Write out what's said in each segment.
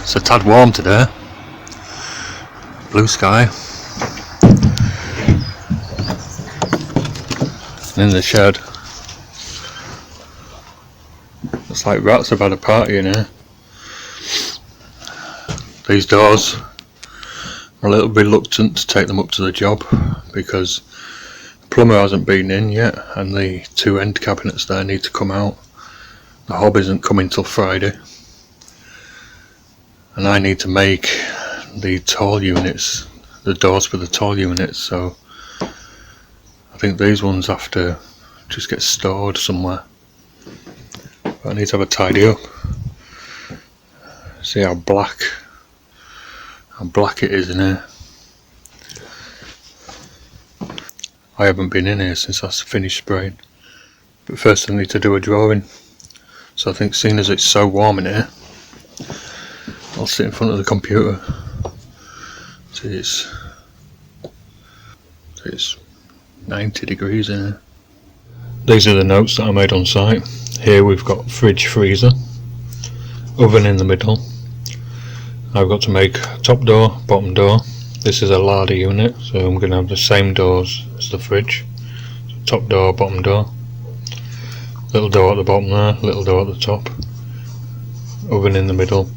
It's a tad warm today. Blue sky. In the shed. It's like rats have had a party in here. These doors are a little reluctant to take them up to the job because the plumber hasn't been in yet and the two end cabinets there need to come out. The hob isn't coming till Friday. And I need to make the tall units, the doors for the tall units, so I think these ones have to just get stored somewhere. But I need to have a tidy up. See how black it is in here. I haven't been in here since I finished spraying. But first I need to do a drawing. So I think seeing as it's so warm in here, I'll sit in front of the computer. See, it's 90 degrees in here. These are the notes that I made on site. Here we've got fridge, freezer, oven in the middle. I've got to make top door, bottom door. This is a larder unit, so I'm going to have the same doors as the fridge. So top door, bottom door. Little door at the bottom there, little door at the top. Oven in the middle.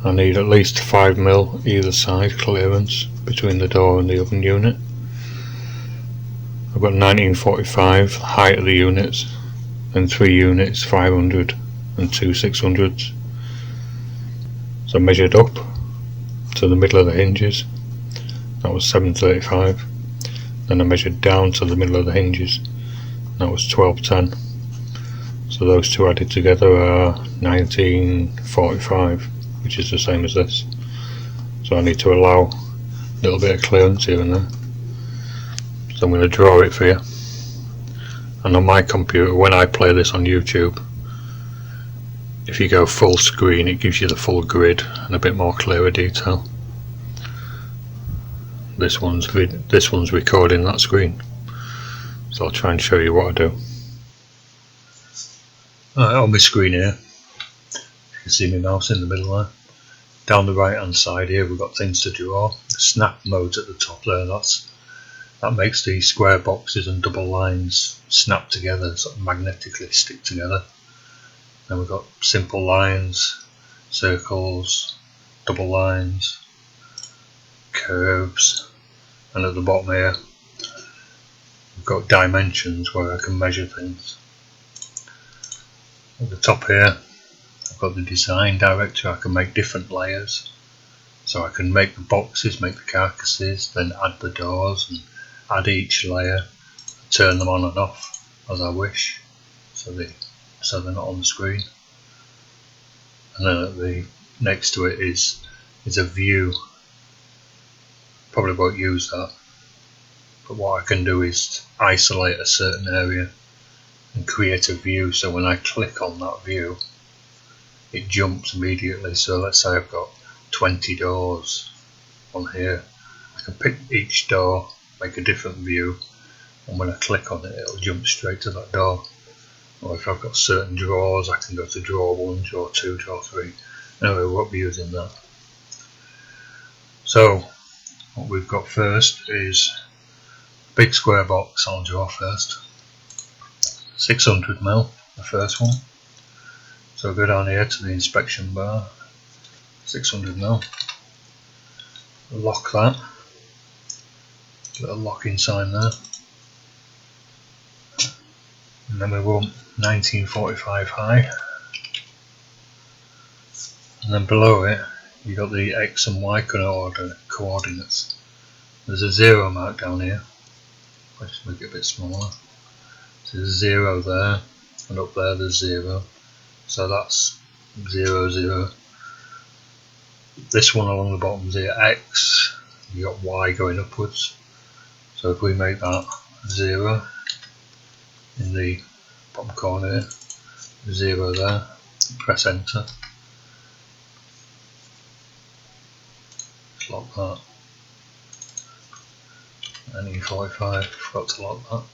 I need at least 5mm either side clearance between the door and the oven unit. I've got 1945 height of the units, and 3 units 500 and 2 600s. So I measured up to the middle of the hinges, that was 735. Then I measured down to the middle of the hinges, that was 1210. So those two added together are 1945, which is the same as this. So I need to allow a little bit of clearance here and there. So I'm going to draw it for you. And on my computer, when I play this on YouTube, if you go full screen, it gives you the full grid and a bit more clearer detail. This one's recording that screen, so I'll try and show you what I do. Alright, on my screen here, you can see my mouse in the middle there. Down the right hand side here we've got things to draw. The snap mode's at the top there, that makes the square boxes and double lines snap together, sort of magnetically stick together. Then we've got simple lines, circles, double lines, curves, and at the bottom here we've got dimensions where I can measure things. At the top here I've got the design director. I can make different layers, so I can make the boxes, make the carcasses, then add the doors and add each layer, turn them on and off as I wish, so they're not on the screen. And then at the next to it is a view. Probably won't use that, but what I can do is isolate a certain area and create a view, so when I click on that view it jumps immediately. So let's say I've got 20 doors on here, I can pick each door, make a different view, and when I click on it it'll jump straight to that door. Or if I've got certain drawers, I can go to drawer 1, drawer 2, drawer 3. Anyway, we won't be using that. So what we've got first is a big square box. I'll draw first. 600mm, the first one. So I'll go down here to the inspection bar, 600mm. Lock that. Little locking sign there. And then we want 1945 high. And then below it you've got the X and Y coordinates. There's a 0 mark down here. I'll just make it a bit smaller. So there's a 0 there, and up there there's 0. So that's 0, 0. This one along the bottom's here, X. You've got Y going upwards. So if we make that 0 in the bottom corner here, 0 there, press enter. Just lock that. 1945, forgot to lock that.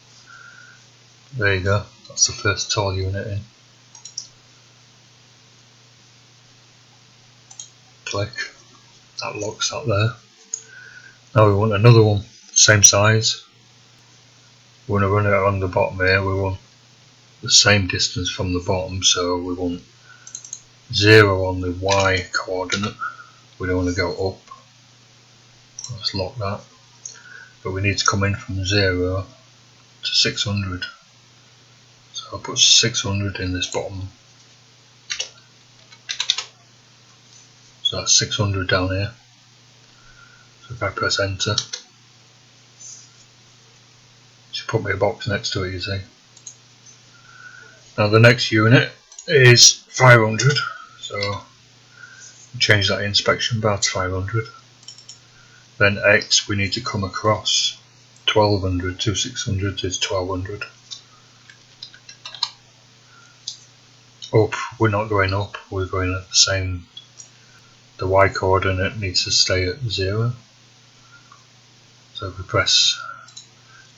There you go, that's the first tall unit in. click, that locks that there. Now we want another one, same size. We want to run it along the bottom here. We want the same distance from the bottom, so we want 0 on the Y coordinate. We don't want to go up. Let's lock that. But we need to come in from 0 to 600. So I'll put 600 in this bottom. So that's 600 down here. So if I press enter, just put me a box next to it, you see. Now the next unit is 500, so change that inspection bar to 500. Then X, we need to come across 1200 to 600 is 1200. Up, we're not going up, we're going at the same. The Y coordinate needs to stay at 0. So if we press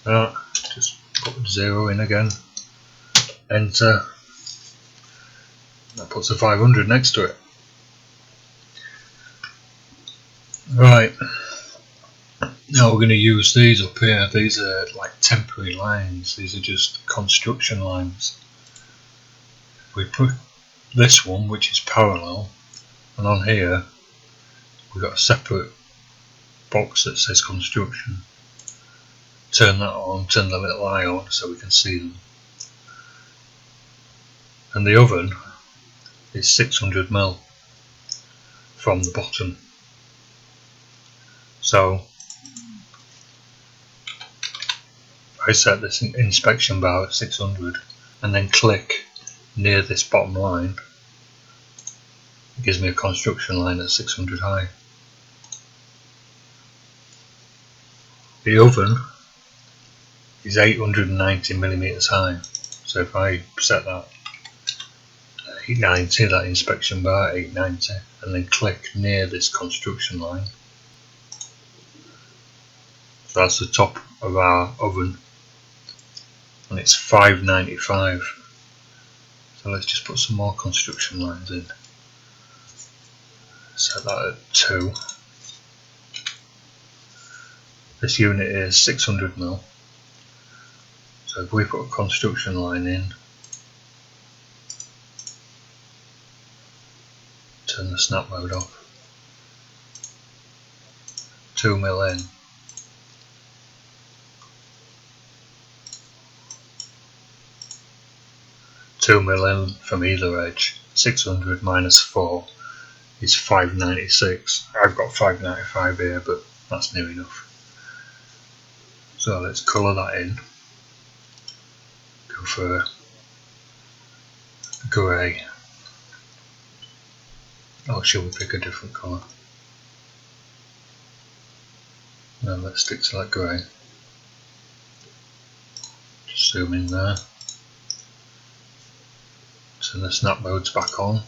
that, just put 0 in again, enter, that puts a 500 next to it. Right, now we're going to use these up here. These are like temporary lines, these are just construction lines. We put this one, which is parallel, and on here we've got a separate box that says construction. Turn that on, turn the little eye on so we can see them. And the oven is 600mm from the bottom. So I set this inspection bar at 600 and then click near this bottom line. It gives me a construction line at 600 high. The oven is 890mm high, so if I set that 890, that inspection bar 890, and then click near this construction line, so that's the top of our oven, and it's 595. So let's just put some more construction lines in. Set that at 2. This unit is 600mm. So if we put a construction line in, turn the snap mode off, 2mm in, $2mm in from either edge, 600 minus 4 is 596. I've got 595 here, but that's near enough. So let's colour that in. Go for grey. Or should we pick a different colour? No, let's stick to that grey. Just zoom in there. Turn the snap modes back on.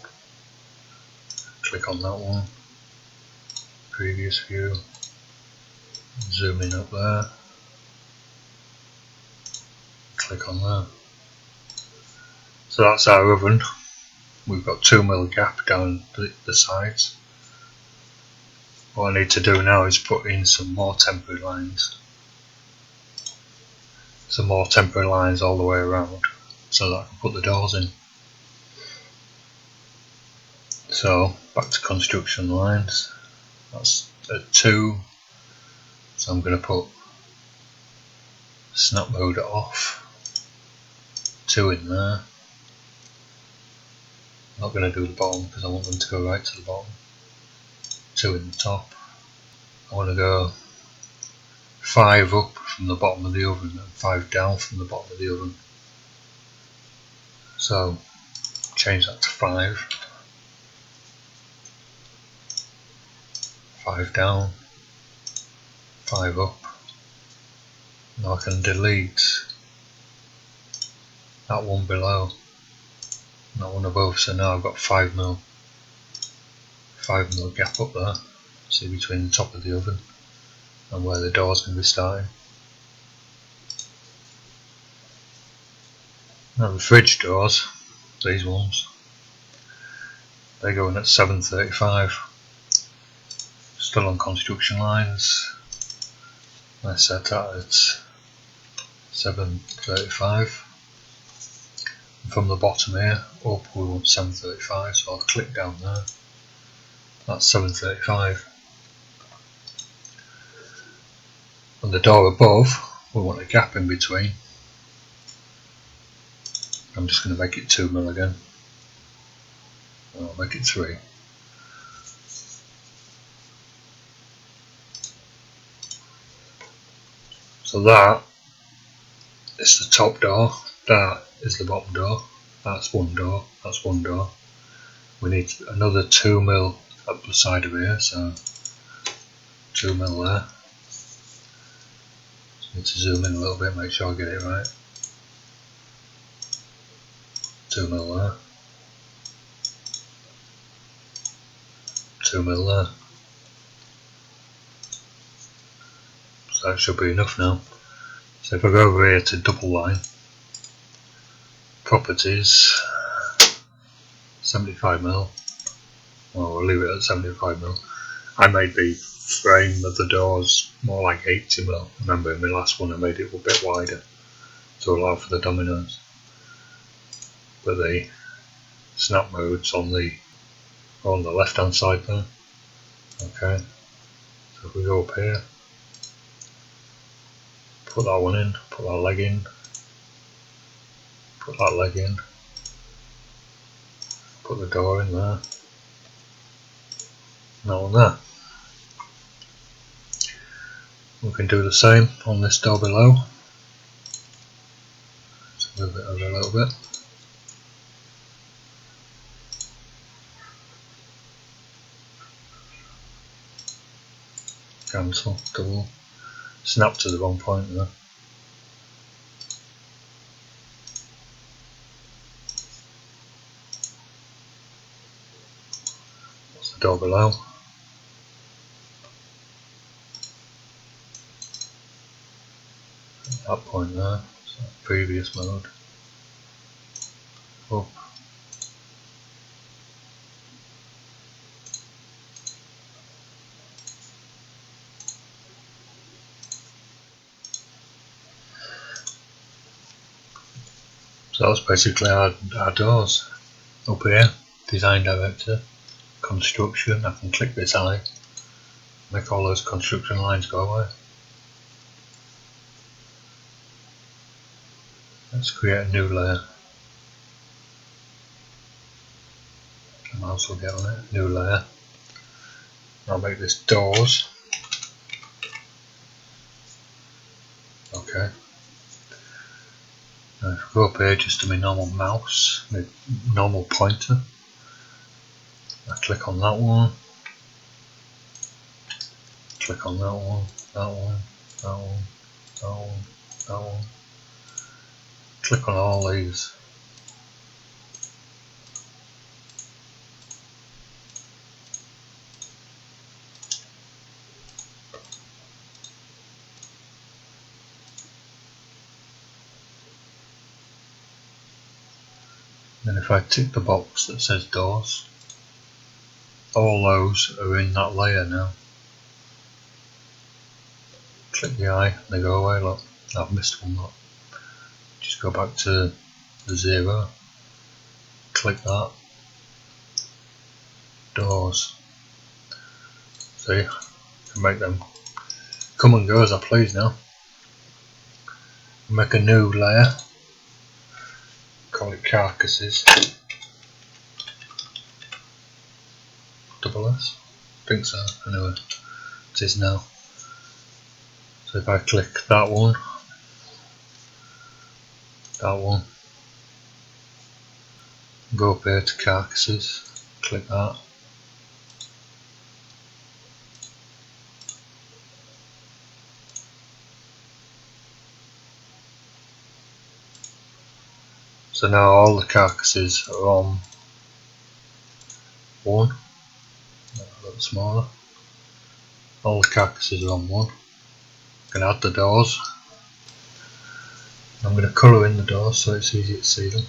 Click on that one. Previous view. Zoom in up there. Click on there. So that's our oven. We've got 2mm gap down the sides. What I need to do now is put in some more temporary lines. Some more temporary lines all the way around so that I can put the doors in. So back to construction lines. That's at 2. So I'm going to put snap mode off. 2 in there. I'm not going to do the bottom because I want them to go right to the bottom. 2 in the top. I want to go 5 up from the bottom of the oven and 5 down from the bottom of the oven. So change that to 5. 5 down, 5 up. Now I can delete that one below, that one above, so now I've got 5mm gap up there, see, between the top of the oven and where the door's going to be starting. Now the fridge doors, these ones, they're going at 735. Still on construction lines. I set that at 735. And from the bottom here up we want 735, so I'll click down there. That's 735. And the door above, we want a gap in between. I'm just going to make it 2mm again. I'll make it 3. So that is the top door, that is the bottom door, that's one door, that's one door. We need another 2mm up the side of here, so 2mm there. Just need to zoom in a little bit, make sure I get it right. 2mm there. 2mm there. So that should be enough now. So if I go over here to double line, properties, 75mm. Well, we'll leave it at 75mm. I made the frame of the doors more like 80mm. Remember in my last one I made it a bit wider to allow for the dominoes. But the snap modes on the left hand side there. Okay. So if we go up here, put that one in, put that leg in, put that leg in, put the door in there, and that one there. We can do the same on this door below. Just move it over a little bit. Cancel, double, snap to the wrong point there. That's the door below. That point there, so previous mode. Up. So that's basically our doors. Up here, design director, construction, I can click this eye, make all those construction lines go away. Let's create a new layer. I might as well get on it, new layer. I'll make this doors. Okay. Now if I go up here just to my normal mouse, my normal pointer, I click on that one, click on that one, that one, that one, that one, that one. Click on all these. Then if I tick the box that says doors, all those are in that layer now. Click the eye, they go away. Look, I've missed one. Look. Just go back to the 0. Click that. Doors. See, I can make them come and go as I please now. Make a new layer. Call it carcasses. Double S. I think so. Anyway, it is now. So if I click that one, go up here to carcasses, click that. So now all the carcasses are on one. A little smaller. All the carcasses are on one. I'm going to add the doors. I'm going to colour in the doors so it's easy to see them.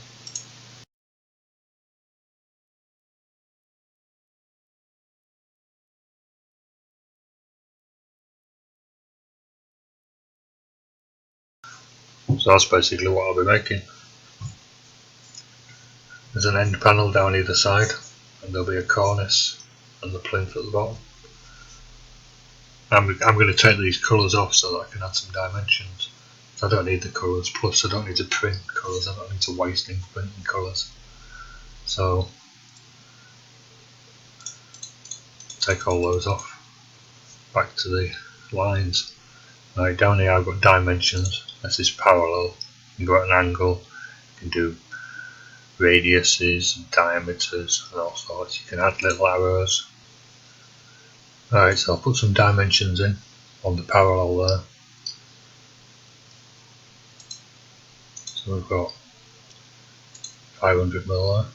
So that's basically what I'll be making. There's an end panel down either side, and there'll be a cornice and the plinth at the bottom. I'm going to take these colours off so that I can add some dimensions. I don't need the colours, plus I don't need to print colours, I don't need to waste ink printing colours. So take all those off. Back to the lines. Right, down here I've got dimensions. This is parallel. You can go at an angle, you can do radiuses and diameters and all sorts. You can add little arrows. Alright, so I'll put some dimensions in on the parallel there. So we've got 500mm there.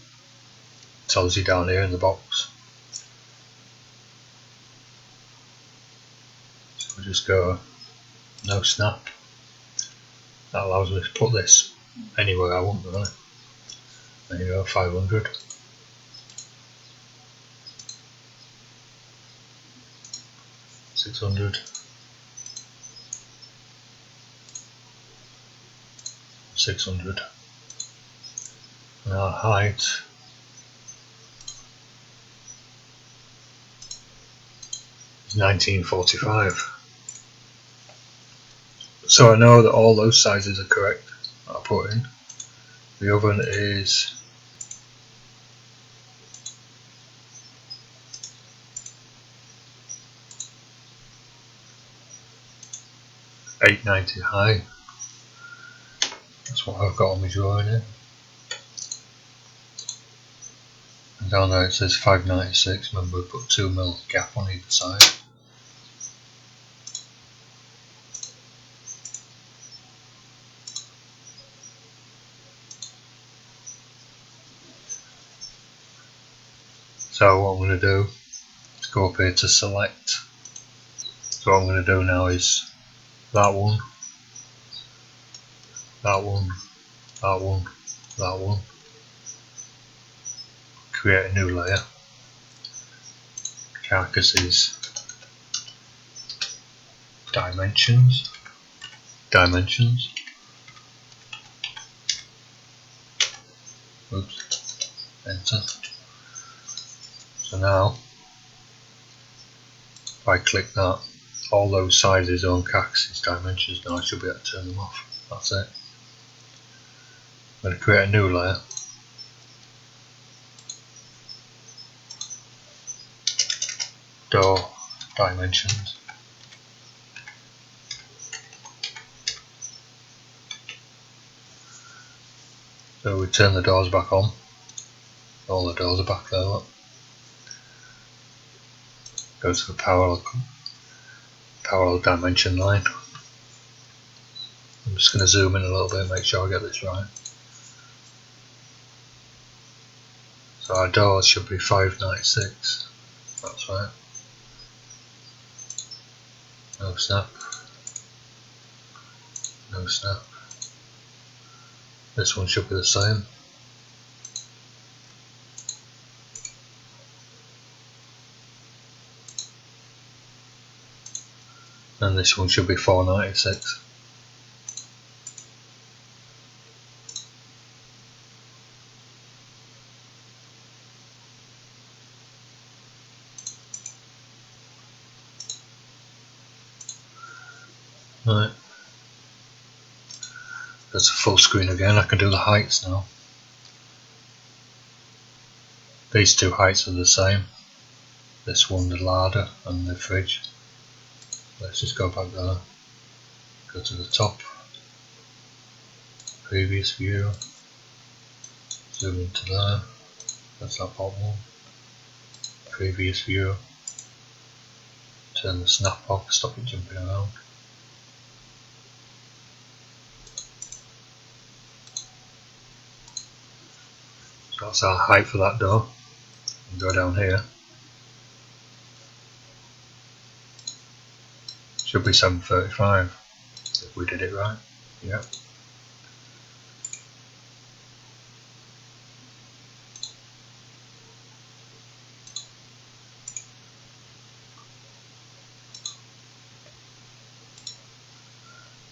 Tells you down here in the box. So we'll just go no snap. That allows me to put this anywhere I want, really. There you go, 500. $600. $600. And our height is 1945. So I know that all those sizes are correct that I put in. The oven is 890 high. That's what I've got on my drawing here. And down there it says 596. Remember, we put 2mm gap on either side. So what I'm going to do is go up here to select. So what I'm going to do now is that one, that one, that one, that one. Create a new layer. Carcasses. Dimensions. Dimensions. Oops. Enter. So now, if I click that, all those sizes on carcasses dimensions, now I should be able to turn them off. That's it. I'm going to create a new layer. Door dimensions. So we turn the doors back on. All the doors are back there. Look. Go to the parallel dimension line. I'm just going to zoom in a little bit, make sure I get this right. So our doors should be 596. That's right. No snap. No snap. This one should be the same. And this one should be 496. Right. That's a full screen again. I can do the heights now. These two heights are the same. This one, the larder, and the fridge. Let's just go back there. Go to the top. Previous view. Zoom into there. That's that bottom one. Previous view. Turn the snap off, stop it jumping around. So that's our height for that door. And go down here. Should be 735 if we did it right. Yep.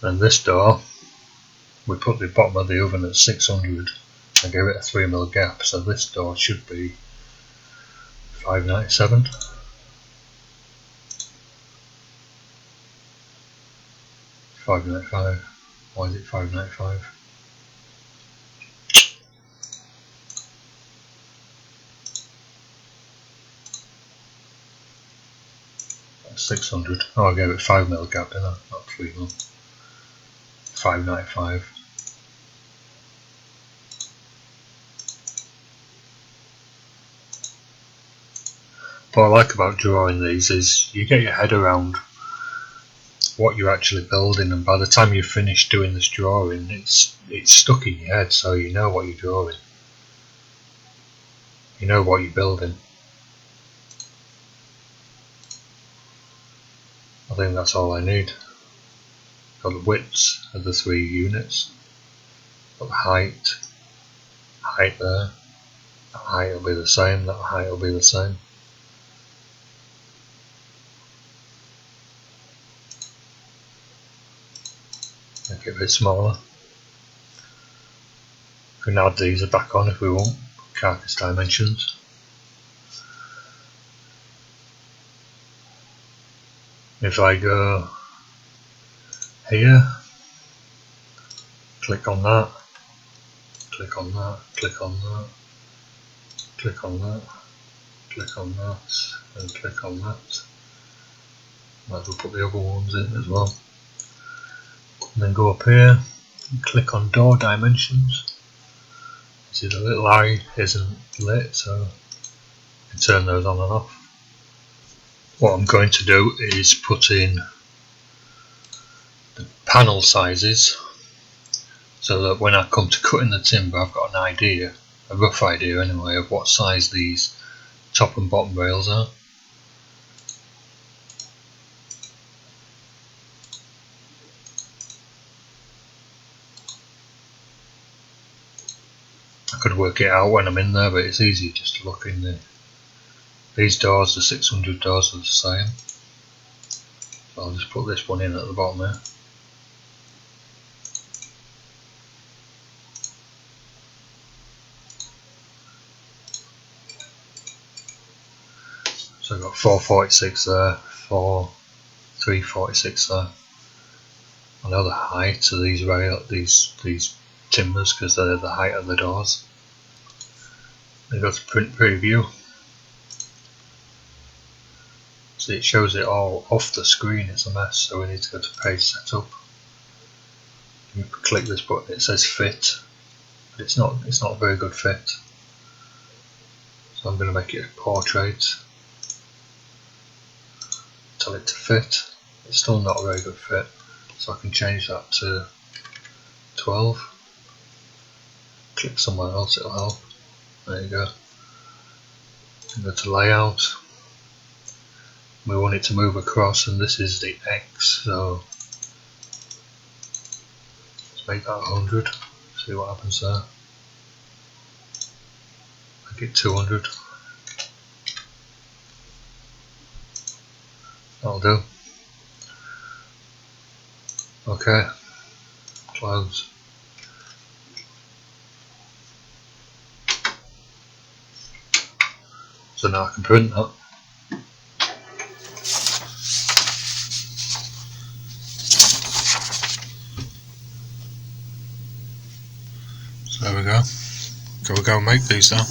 And this door We put the bottom of the oven at 600 and gave it a 3mm gap, so this door should be 597. $5.95. Why is it $5.95? That's 600. Oh, I gave it 5mm gap, didn't I? Not 3mm. $5.95. What I like about drawing these is you get your head around what you're actually building, and by the time you've finished doing this drawing, it's stuck in your head, so you know what you're drawing. You know what you're building. I think that's all I need. Got the widths of the 3 units. Got the height there. That height will be the same, that height will be the same. Make it a bit smaller. We can add these back on if we want. Carcass dimensions. If I go here, click on that, click on that, click on that, click on that, click on that, and click on that. Might as well put the other ones in as well. And then go up here and click on door dimensions. See, the little eye isn't lit, so you can turn those on and off. What I'm going to do is put in the panel sizes so that when I come to cutting the timber, I've got an idea, a rough idea anyway, of what size these top and bottom rails are. I could work it out when I'm in there, but it's easy just to look in there. These doors, the 600 doors, are the same. So I'll just put this one in at the bottom there. So I've got 446 there, 346 there. I know the height of these timbers because they're the height of the doors. Then go to print preview. See, it shows it all off the screen, it's a mess, so we need to go to page setup. You click this button, it says fit, but it's not a very good fit. So I'm going to make it a portrait. Tell it to fit. It's still not a very good fit, so I can change that to 12. Click somewhere else, it'll help. There you go. And go to layout. We want it to move across, and this is the X, so let's make that 100. See what happens there. Make it 200. That'll do. Okay. Close. So now I can print that. So there we go. Can we go and make these now?